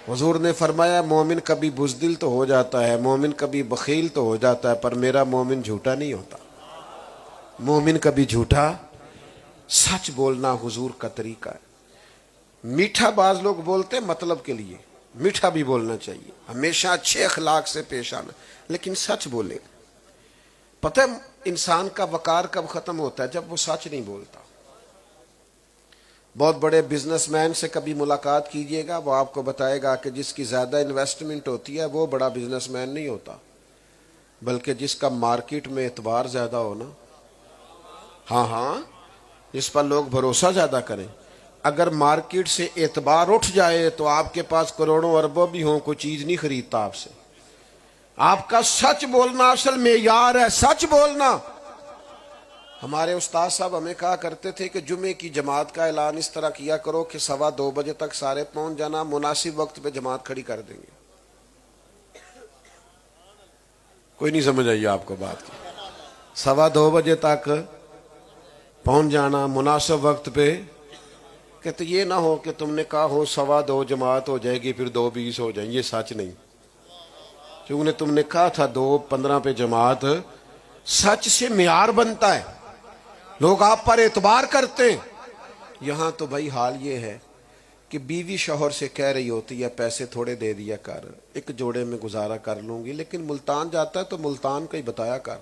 حضور نے فرمایا مومن کبھی بزدل تو ہو جاتا ہے، مومن کبھی بخیل تو ہو جاتا ہے، پر میرا مومن جھوٹا نہیں ہوتا. مومن کبھی جھوٹا. سچ بولنا حضور کا طریقہ ہے. میٹھا بعض لوگ بولتے ہیں مطلب کے لیے، میٹھا بھی بولنا چاہیے، ہمیشہ اچھے اخلاق سے پیش آنا، لیکن سچ بولے. پتہ ہے انسان کا وقار کب ختم ہوتا ہے؟ جب وہ سچ نہیں بولتا. بہت بڑے بزنس مین سے کبھی ملاقات کیجئے گا، وہ آپ کو بتائے گا کہ جس کی زیادہ انویسٹمنٹ ہوتی ہے وہ بڑا بزنس مین نہیں ہوتا، بلکہ جس کا مارکیٹ میں اعتبار زیادہ ہو نا. ہاں جس پر لوگ بھروسہ زیادہ کریں. اگر مارکیٹ سے اعتبار اٹھ جائے تو آپ کے پاس کروڑوں اربوں بھی ہوں، کوئی چیز نہیں خریدتا آپ سے. آپ کا سچ بولنا اصل معیار ہے، سچ بولنا. ہمارے استاد صاحب ہمیں کہا کرتے تھے کہ جمعے کی جماعت کا اعلان اس طرح کیا کرو کہ 2:15 بجے تک سارے پہنچ جانا، مناسب وقت پہ جماعت کھڑی کر دیں گے. کوئی نہیں سمجھ آئی آپ کو بات کی؟ 2:15 بجے تک پہنچ جانا مناسب وقت پہ. کہتے یہ نہ ہو کہ تم نے کہا ہو 2:15 جماعت ہو جائے گی پھر 2:20 ہو جائیں، یہ سچ نہیں. کیونکہ تم نے کہا تھا 2:15 پہ جماعت. سچ سے معیار بنتا ہے، لوگ آپ پر اعتبار کرتے ہیں. یہاں تو بھائی حال یہ ہے کہ بیوی شوہر سے کہہ رہی ہوتی ہے پیسے تھوڑے دے دیا کر، ایک جوڑے میں گزارا کر لوں گی، لیکن ملتان جاتا ہے تو ملتان کا ہی بتایا کر.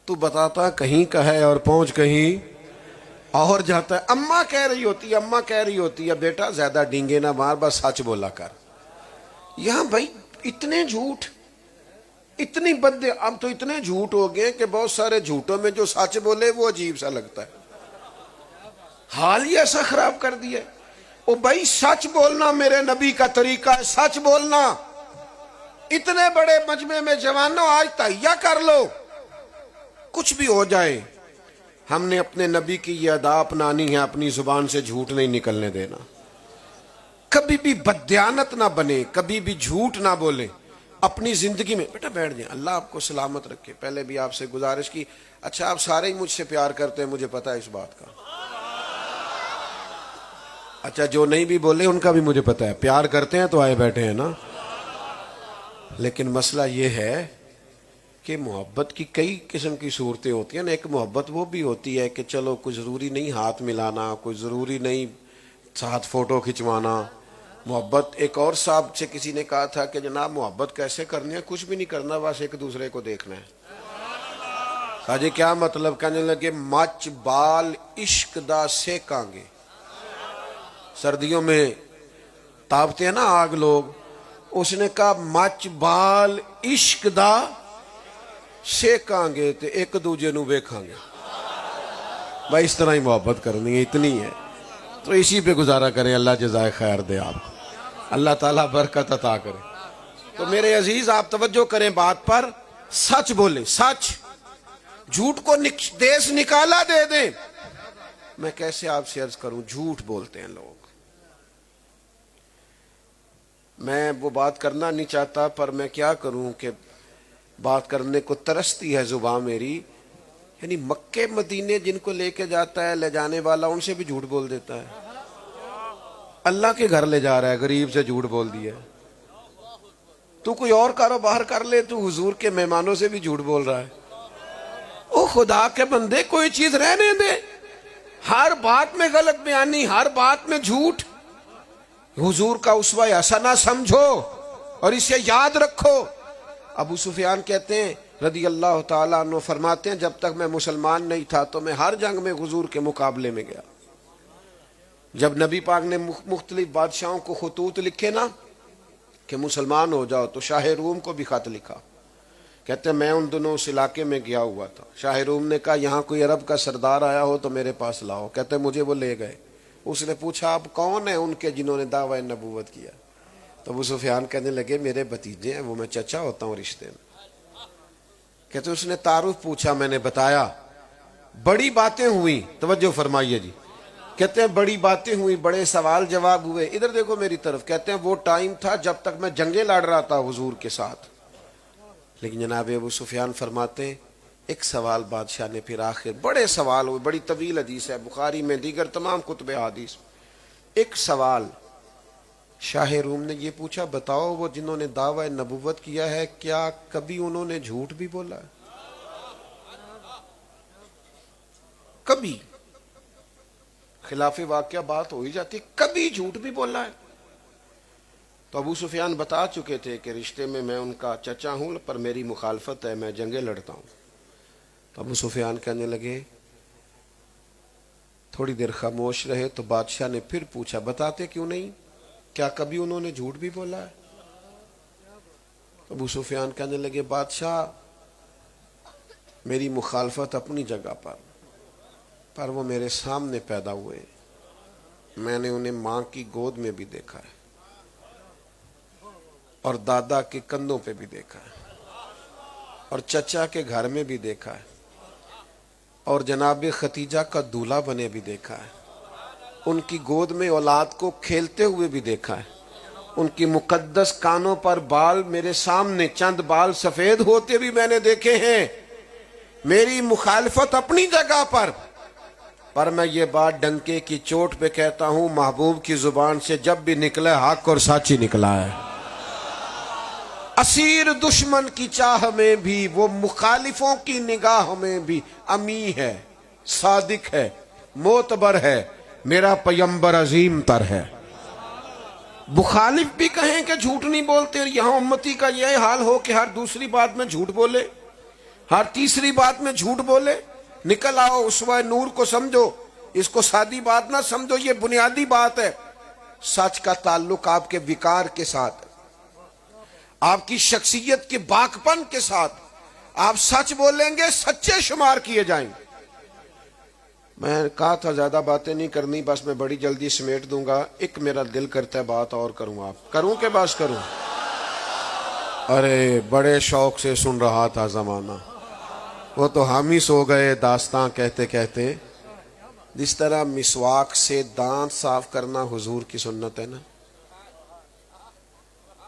تو بتاتا کہیں کا ہے اور پہنچ کہیں اور جاتا ہے. اماں کہہ رہی ہوتی ہے بیٹا زیادہ ڈینگے نہ مار، بس سچ بولا کر. یہاں بھائی اتنے جھوٹ، اتنی بدے، اب تو اتنے جھوٹ ہو گئے کہ بہت سارے جھوٹوں میں جو سچ بولے وہ عجیب سا لگتا ہے. حال ہی ایسا خراب کر دیا. او بھائی سچ بولنا میرے نبی کا طریقہ ہے، سچ بولنا. اتنے بڑے مجمع میں جوانوں آج تہیہ کر لو، کچھ بھی ہو جائے ہم نے اپنے نبی کی یہ ادا اپنانی ہے، اپنی زبان سے جھوٹ نہیں نکلنے دینا. کبھی بھی بددیانت نہ بنے، کبھی بھی جھوٹ نہ بولے اپنی زندگی میں. بیٹا بیٹھ جائیں، اللہ آپ کو سلامت رکھے. پہلے بھی آپ سے گزارش کی، اچھا آپ سارے ہی مجھ سے پیار کرتے ہیں، مجھے پتا ہے اس بات کا. اچھا جو نہیں بھی بولے ان کا بھی مجھے پتا ہے، پیار کرتے ہیں تو آئے بیٹھے ہیں نا. لیکن مسئلہ یہ ہے کہ محبت کی کئی قسم کی صورتیں ہوتی ہیں نا. ایک محبت وہ بھی ہوتی ہے کہ چلو کوئی ضروری نہیں ہاتھ ملانا، کوئی ضروری نہیں ساتھ فوٹو کھنچوانا، محبت ایک اور صاحب سے کسی نے کہا تھا کہ جناب محبت کیسے کرنی ہے؟ کچھ بھی نہیں کرنا، بس ایک دوسرے کو دیکھنا ہے۔ کہا جی کیا مطلب؟ کہنے لگے مچ بال عشق دا سیکاں گے۔ سردیوں میں تاپتے ہیں نا آگ لوگ، اس نے کہا مچ بال عشق دا سیکاں گے تے ایک دوجے نو ویکھاں گے۔ بھائی اس طرح ہی محبت کرنی ہے، اتنی ہے تو اسی پہ گزارا کریں۔ اللہ جزائے خیر دے آپ کو، اللہ تعالیٰ برکت عطا کرے۔ تو میرے عزیز آپ توجہ کریں بات پر، سچ بولیں، سچ، جھوٹ کو دیس نکالا دے دیں۔ میں کیسے آپ سے عرض کروں، جھوٹ بولتے ہیں لوگ۔ میں وہ بات کرنا نہیں چاہتا پر میں کیا کروں کہ بات کرنے کو ترستی ہے زبان میری۔ یعنی مکے مدینے جن کو لے کے جاتا ہے لے جانے والا، ان سے بھی جھوٹ بول دیتا ہے۔ اللہ کے گھر لے جا رہا ہے، غریب سے جھوٹ بول دیا۔ تو کوئی اور کاروبار کر لے، تو حضور کے مہمانوں سے بھی جھوٹ بول رہا ہے۔ او خدا کے بندے، کوئی چیز رہنے دے، ہر بات میں غلط بیانی، ہر بات میں جھوٹ۔ حضور کا اسوہ حسنہ سمجھو اور اسے یاد رکھو۔ ابو سفیان کہتے ہیں رضی اللہ تعالیٰ عنہ، فرماتے ہیں جب تک میں مسلمان نہیں تھا تو میں ہر جنگ میں حضور کے مقابلے میں گیا۔ جب نبی پاک نے مختلف بادشاہوں کو خطوط لکھے نا کہ مسلمان ہو جاؤ، تو شاہ روم کو بھی خط لکھا۔ کہتے ہیں میں ان دنوں اس علاقے میں گیا ہوا تھا۔ شاہ روم نے کہا یہاں کوئی عرب کا سردار آیا ہو تو میرے پاس لاؤ۔ کہتے ہیں مجھے وہ لے گئے۔ اس نے پوچھا آپ کون ہیں ان کے جنہوں نے دعویٰ نبوت کیا؟ تو ابو سفیان کہنے لگے میرے بھتیجے ہیں، وہ میں چچا ہوتا ہوں رشتے میں۔ کہتے اس نے تعارف پوچھا، میں نے بتایا۔ بڑی باتیں ہوئی، توجہ فرمائیے جی۔ کہتے ہیں بڑی باتیں ہوئی، بڑے سوال جواب ہوئے۔ ادھر دیکھو میری طرف۔ کہتے ہیں وہ ٹائم تھا جب تک میں جنگیں لڑ رہا تھا حضور کے ساتھ۔ لیکن جناب ابو سفیان فرماتے ہیں ایک سوال بادشاہ نے پھر آخر، بڑے سوال ہوئے، بڑی طویل حدیث ہے بخاری میں، دیگر تمام کتب حدیث۔ ایک سوال شاہ روم نے یہ پوچھا، بتاؤ وہ جنہوں نے دعویٰ نبوت کیا ہے کیا کبھی انہوں نے جھوٹ بھی بولا ہے؟ کبھی خلاف واقعہ بات ہو ہی جاتی، کبھی جھوٹ بھی بولا ہے؟ تو ابو سفیان بتا چکے تھے کہ رشتے میں میں ان کا چچا ہوں پر میری مخالفت ہے، میں جنگیں لڑتا ہوں۔ تو ابو سفیان کہنے لگے، تھوڑی دیر خاموش رہے تو بادشاہ نے پھر پوچھا بتاتے کیوں نہیں، کیا کبھی انہوں نے جھوٹ بھی بولا ہے؟ ابو سفیان کہنے لگے بادشاہ میری مخالفت اپنی جگہ پر وہ میرے سامنے پیدا ہوئے، میں نے انہیں ماں کی گود میں بھی دیکھا ہے اور دادا کے کندھوں پہ بھی دیکھا ہے اور چچا کے گھر میں بھی دیکھا ہے اور جناب ختیجہ کا دولہا بنے بھی دیکھا ہے، ان کی گود میں اولاد کو کھیلتے ہوئے بھی دیکھا ہے، ان کی مقدس کانوں پر بال میرے سامنے چند بال سفید ہوتے بھی میں نے دیکھے ہیں۔ میری مخالفت اپنی جگہ پر میں یہ بات ڈنکے کی چوٹ پہ کہتا ہوں، محبوب کی زبان سے جب بھی نکلے حق اور سچ ہی نکلا ہے۔ اسیر دشمن کی چاہ میں بھی، وہ مخالفوں کی نگاہ میں بھی امی ہے، صادق ہے، معتبر ہے، میرا پیمبر عظیم تر ہے۔ مخالف بھی کہیں کہ جھوٹ نہیں بولتے، یہاں امتی کا یہ حال ہو کہ ہر دوسری بات میں جھوٹ بولے، ہر تیسری بات میں جھوٹ بولے۔ نکل آؤ، اسوہ نور کو سمجھو، اس کو سادی بات نہ سمجھو، یہ بنیادی بات ہے۔ سچ کا تعلق آپ کے وقار کے ساتھ، آپ کی شخصیت کے باکپن کے ساتھ، آپ سچ بولیں گے سچے شمار کیے جائیں گے۔ میں کہا تھا زیادہ باتیں نہیں کرنی، بس میں بڑی جلدی سمیٹ دوں گا۔ ایک میرا دل کرتا ہے بات اور کروں، آپ کروں کہ بس کروں؟ ارے بڑے شوق سے سن رہا تھا زمانہ، وہ تو ہم ہی سو گئے داستان کہتے کہتے۔ جس طرح مسواک سے دانت صاف کرنا حضور کی سنت ہے نا،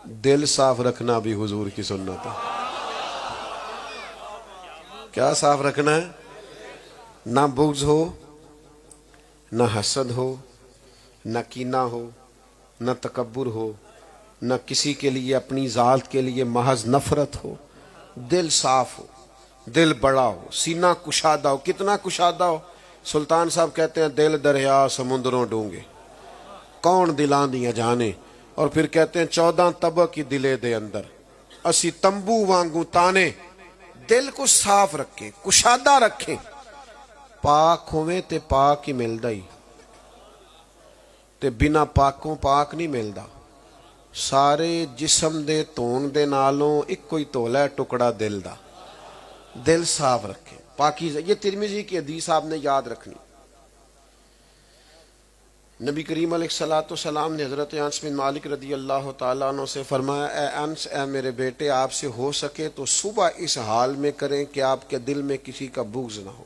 دل صاف رکھنا بھی حضور کی سنت ہے۔ کیا صاف رکھنا ہے؟ نہ بغض ہو، نہ حسد ہو، نہ کینہ ہو، نہ تکبر ہو، نہ کسی کے لیے اپنی ذات کے لیے محض نفرت ہو۔ دل صاف ہو، دل بڑا ہو، سینہ کشادہ ہو۔ کتنا کشادہ ہو؟ سلطان صاحب کہتے ہیں دل دریا سمندروں ڈونگے، کون دلاں دیاں جانے، اور پھر کہتے ہیں 14 تبہ کی دلے دے اندر اسی تمبو وانگو تانے، دل کو صاف رکھیں، کشادہ رکھیں، پاک ہوئے تے پاک ہی ملدا ہی تے بنا پاکوں پاک نہیں ملدا۔ سارے جسم دے تون دے نالوں ایک کوئی تولا ہے ٹکڑا دل دا، دل صاف رکھیں پاکیزہ۔ یہ ترمذی کی حدیث آپ نے یاد رکھنی۔ نبی کریم علیہ الصلوۃ والسلام نے حضرت انس بن مالک رضی اللہ تعالیٰ عنہ سے فرمایا، اے انس، اے میرے بیٹے، آپ سے ہو سکے تو صبح اس حال میں کریں کہ آپ کے دل میں کسی کا بغض نہ ہو۔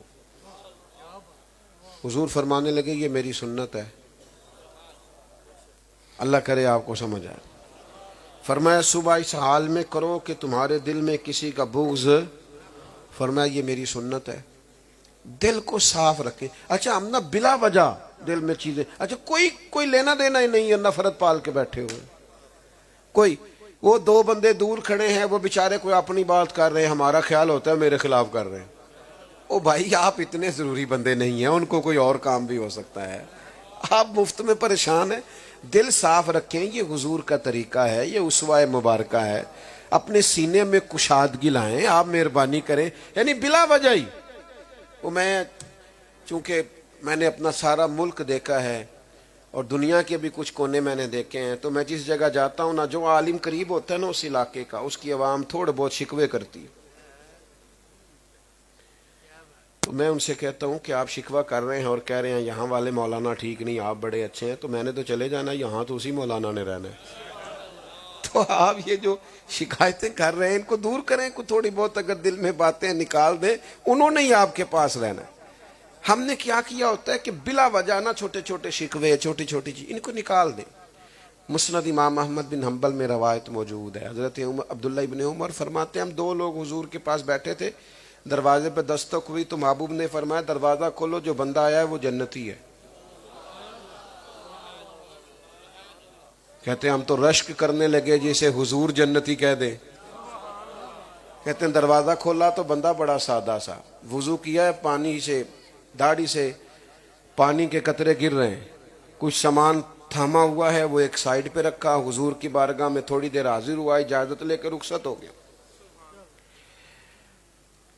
حضور فرمانے لگے یہ میری سنت ہے، اللہ کرے آپ کو سمجھ آئے۔ فرمایا صبح اس حال میں کرو کہ تمہارے دل میں کسی کا بغض، فرمایا یہ میری سنت ہے۔ دل کو صاف رکھیں۔ اچھا ہم نہ بلا وجہ دل میں چیزیں، اچھا کوئی لینا دینا ہی نہیں ہے، نفرت پال کے بیٹھے ہوئے، کوئی وہ دو بندے دور کھڑے ہیں، وہ بیچارے کوئی اپنی بات کر رہے ہیں، ہمارا خیال ہوتا ہے میرے خلاف کر رہے ہیں۔ او بھائی آپ اتنے ضروری بندے نہیں ہیں، ان کو کوئی اور کام بھی ہو سکتا ہے، آپ مفت میں پریشان ہیں۔ دل صاف رکھیں، یہ حضور کا طریقہ ہے، یہ اسوہ مبارکہ ہے۔ اپنے سینے میں کشادگی لائیں، آپ مہربانی کریں، یعنی بلا وجہ ہی۔ وہ میں چونکہ میں نے اپنا سارا ملک دیکھا ہے اور دنیا کے بھی کچھ کونے میں نے دیکھے ہیں، تو میں جس جگہ جاتا ہوں نا، جو عالم قریب ہوتا ہے نا اس علاقے کا، اس کی عوام تھوڑے بہت شکوے کرتی ہے، تو میں ان سے کہتا ہوں کہ آپ شکوہ کر رہے ہیں اور کہہ رہے ہیں یہاں والے مولانا ٹھیک نہیں، آپ بڑے اچھے ہیں، تو میں نے تو چلے جانا، یہاں تو اسی مولانا نے رہنا ہے۔ تو آپ یہ جو شکایتیں کر رہے ہیں ان کو دور کریں، کو تھوڑی بہت اگر دل میں باتیں نکال دیں، انہوں نے ہی آپ کے پاس رہنا ہے۔ ہم نے کیا کیا ہوتا ہے کہ بلا وجہ نہ چھوٹے چھوٹے شکوے، چھوٹی چھوٹی چیز، ان کو نکال دیں۔ مسند امام احمد بن حنبل میں روایت موجود ہے، حضرت عبداللہ ابن عمر فرماتے ہیں ہم دو لوگ حضور کے پاس بیٹھے تھے، دروازے پہ دستک ہوئی تو محبوب نے فرمایا دروازہ کھولو، جو بندہ آیا ہے وہ جنتی ہے۔ کہتے ہیں ہم تو رشک کرنے لگے جسے حضور جنتی کہہ دیں۔ کہتے ہیں دروازہ کھولا تو بندہ بڑا سادہ سا، وضو کیا ہے، پانی سے داڑھی سے پانی کے قطرے گر رہے ہیں، کچھ سامان تھاما ہوا ہے وہ ایک سائیڈ پہ رکھا، حضور کی بارگاہ میں تھوڑی دیر حاضر ہوا، اجازت لے کے رخصت ہو گیا۔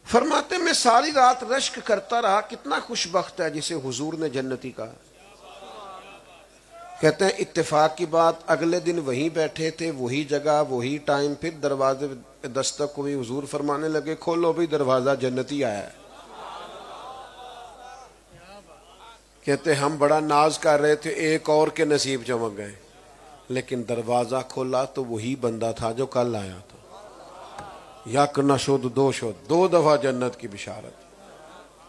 فرماتے میں ساری رات رشک کرتا رہا، کتنا خوش بخت ہے جسے حضور نے جنتی کہا۔ کہتے ہیں اتفاق کی بات اگلے دن وہیں بیٹھے تھے، وہی جگہ وہی ٹائم، پھر دروازے پہ دستک ہوئی، حضور فرمانے لگے کھولو بھی، دروازہ جنتی آیا ہے۔ کہتے ہم بڑا ناز کر رہے تھے، ایک اور کے نصیب چمک گئے، لیکن دروازہ کھولا تو وہی بندہ تھا جو کل آیا تھا۔ یک نہ شد دو شد، دو دفعہ جنت کی بشارت،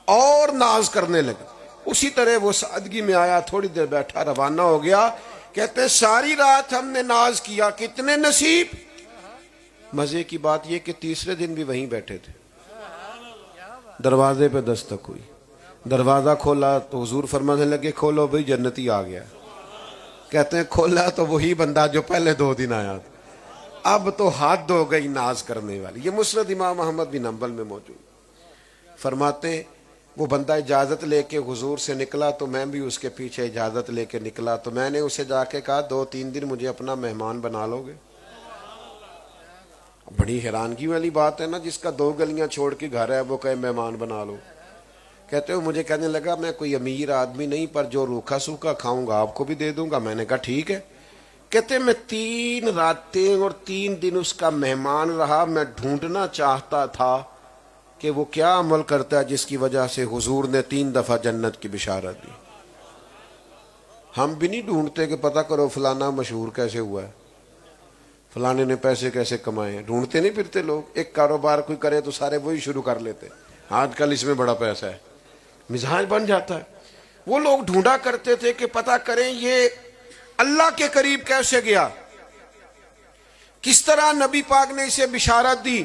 اور ناز کرنے لگے۔ اسی طرح وہ سادگی میں آیا، تھوڑی دیر بیٹھا، روانہ ہو گیا۔ کہتے ہیں ساری رات ہم نے ناز کیا، کتنے نصیب۔ مزے کی بات یہ کہ تیسرے دن بھی وہیں بیٹھے تھے، دروازے پہ دستک ہوئی، دروازہ کھولا تو حضور فرمانے لگے کھولو بھئی جنتی آ گیا۔ کہتے ہیں کھولا تو وہی بندہ جو پہلے 2 دن آیا تھا۔ اب تو حد ہو گئی ناز کرنے والی۔ یہ مسند امام احمد بن حنبل میں موجود۔ فرماتے ہیں وہ بندہ اجازت لے کے حضور سے نکلا تو میں بھی اس کے پیچھے اجازت لے کے نکلا، تو میں نے اسے جا کے کہا 2-3 دن مجھے اپنا مہمان بنا لو گے؟ بڑی حیرانگی والی بات ہے نا، جس کا 2 گلیاں چھوڑ کے گھر ہے وہ کہے مہمان بنا لو۔ کہتے ہو مجھے کہنے لگا میں کوئی امیر آدمی نہیں، پر جو روکھا سوکھا کھاؤں گا آپ کو بھی دے دوں گا۔ میں نے کہا ٹھیک ہے۔ کہتے میں 3 راتیں اور 3 دن اس کا مہمان رہا، میں ڈھونڈنا چاہتا تھا کہ وہ کیا عمل کرتا ہے جس کی وجہ سے حضور نے 3 دفعہ جنت کی بشارت دی۔ ہم بھی نہیں ڈھونڈتے کہ پتہ کرو فلانا مشہور کیسے ہوا ہے، فلانے نے پیسے کیسے کمائے ہیں، ڈھونڈتے نہیں پھرتے لوگ۔ ایک کاروبار کوئی کرے تو سارے وہی شروع کر لیتے، آج کل اس میں بڑا پیسہ ہے، مزاج بن جاتا ہے۔ وہ لوگ ڈھونڈا کرتے تھے کہ پتہ کریں یہ اللہ کے قریب کیسے گیا، کس طرح نبی پاک نے اسے بشارت دی۔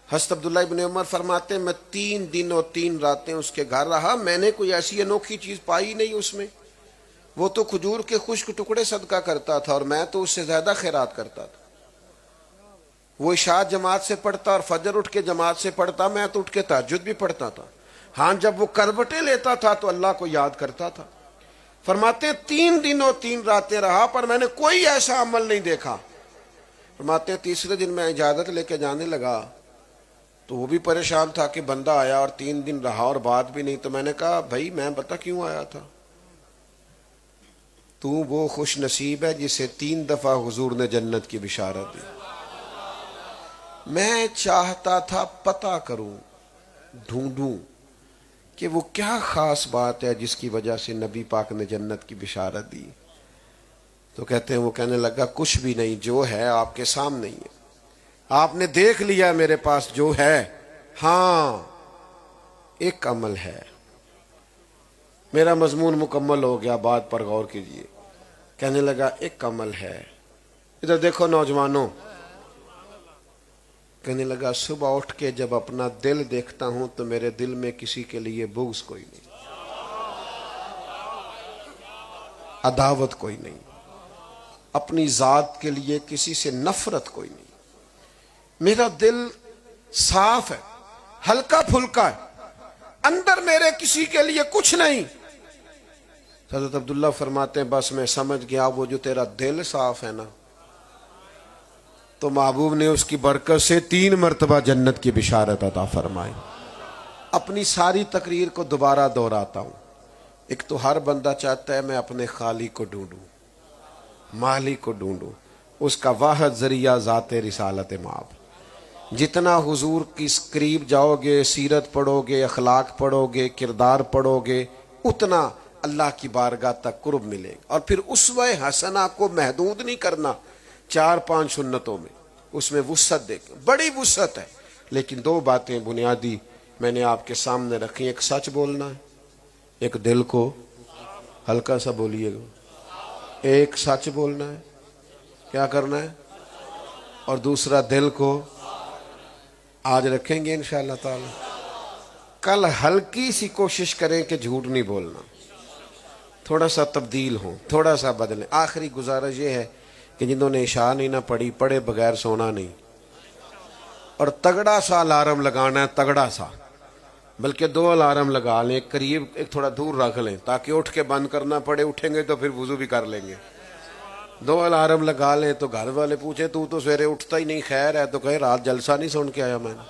حضرت عبداللہ ابن عمر فرماتے ہیں میں 3 دن اور 3 راتیں اس کے گھر رہا، میں نے کوئی ایسی انوکھی چیز پائی نہیں اس میں۔ وہ تو کھجور کے خشک ٹکڑے صدقہ کرتا تھا اور میں تو اس سے زیادہ خیرات کرتا تھا۔ وہ عشاء جماعت سے پڑھتا اور فجر اٹھ کے جماعت سے پڑھتا، میں تو اٹھ کے تہجد بھی پڑھتا تھا۔ ہاں جب وہ کروٹیں لیتا تھا تو اللہ کو یاد کرتا تھا۔ فرماتے ہیں 3 دن اور 3 راتیں رہا پر میں نے کوئی ایسا عمل نہیں دیکھا. فرماتے ہیں تیسرے دن میں اجازت لے کے جانے لگا تو وہ بھی پریشان تھا کہ بندہ آیا اور 3 دن رہا اور بات بھی نہیں. تو میں نے کہا بھائی میں بتا کیوں آیا تھا؟ تو وہ خوش نصیب ہے جسے 3 دفعہ حضور نے جنت کی بشارت دی. میں چاہتا تھا پتہ کروں، ڈھونڈوں کہ وہ کیا خاص بات ہے جس کی وجہ سے نبی پاک نے جنت کی بشارت دی. تو کہتے ہیں وہ کہنے لگا کچھ بھی نہیں، جو ہے آپ کے سامنے ہی ہے، آپ نے دیکھ لیا میرے پاس جو ہے. ہاں ایک عمل ہے. میرا مضمون مکمل ہو گیا، بات پر غور کیجئے. کہنے لگا ایک عمل ہے. ادھر دیکھو نوجوانوں. کہنے لگا صبح اٹھ کے جب اپنا دل دیکھتا ہوں تو میرے دل میں کسی کے لیے بغض کوئی نہیں، عداوت کوئی نہیں، اپنی ذات کے لیے کسی سے نفرت کوئی نہیں. میرا دل صاف ہے، ہلکا پھلکا ہے، اندر میرے کسی کے لیے کچھ نہیں. حضرت عبداللہ فرماتے ہیں بس میں سمجھ گیا وہ جو تیرا دل صاف ہے نا، تو محبوب نے اس کی برکت سے 3 مرتبہ جنت کی بشارت عطا فرمائی. اپنی ساری تقریر کو دوبارہ دہراتا ہوں. ایک تو ہر بندہ چاہتا ہے میں اپنے خالق کو ڈھونڈوں، مالک کو ڈھونڈوں، اس کا واحد ذریعہ ذات رسالت مآب. جتنا حضور کی قریب جاؤ گے، سیرت پڑھو گے، اخلاق پڑھو گے، کردار پڑھو گے، اتنا اللہ کی بارگاہ تک قرب ملے گا. اور پھر اسوہ حسنہ کو محدود نہیں کرنا 4-5 سنتوں میں، اس میں وسعت دیکھیں، بڑی وسعت ہے. لیکن 2 باتیں بنیادی میں نے آپ کے سامنے رکھی. ایک سچ بولنا ہے، ایک دل کو ہلکا سا بولیے گا. ایک سچ بولنا ہے، کیا کرنا ہے، اور دوسرا دل کو آج رکھیں گے انشاءاللہ تعالی. کل ہلکی سی کوشش کریں کہ جھوٹ نہیں بولنا، تھوڑا سا تبدیل ہوں، تھوڑا سا بدلیں. آخری گزارش یہ ہے کہ جنہوں نے عشاء نہیں نہ پڑھی، پڑھے بغیر سونا نہیں، اور تگڑا سا الارم لگانا ہے، تگڑا سا، بلکہ 2 الارم لگا لیں، ایک قریب ایک تھوڑا دور رکھ لیں تاکہ اٹھ کے بند کرنا پڑے. اٹھیں گے تو پھر وضو بھی کر لیں گے. 2 الارم لگا لیں تو گھر والے پوچھیں تو سویرے اٹھتا ہی نہیں، خیر ہے؟ تو کہے رات جلسہ نہیں سن کے آیا میں نے.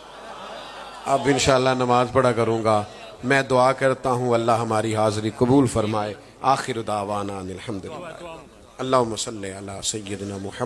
اب انشاءاللہ نماز پڑھا کروں گا. میں دعا کرتا ہوں اللہ ہماری حاضری قبول فرمائے. آخر دعوانا الحمدللہ. اللہم صلی علی سیدنا محمد.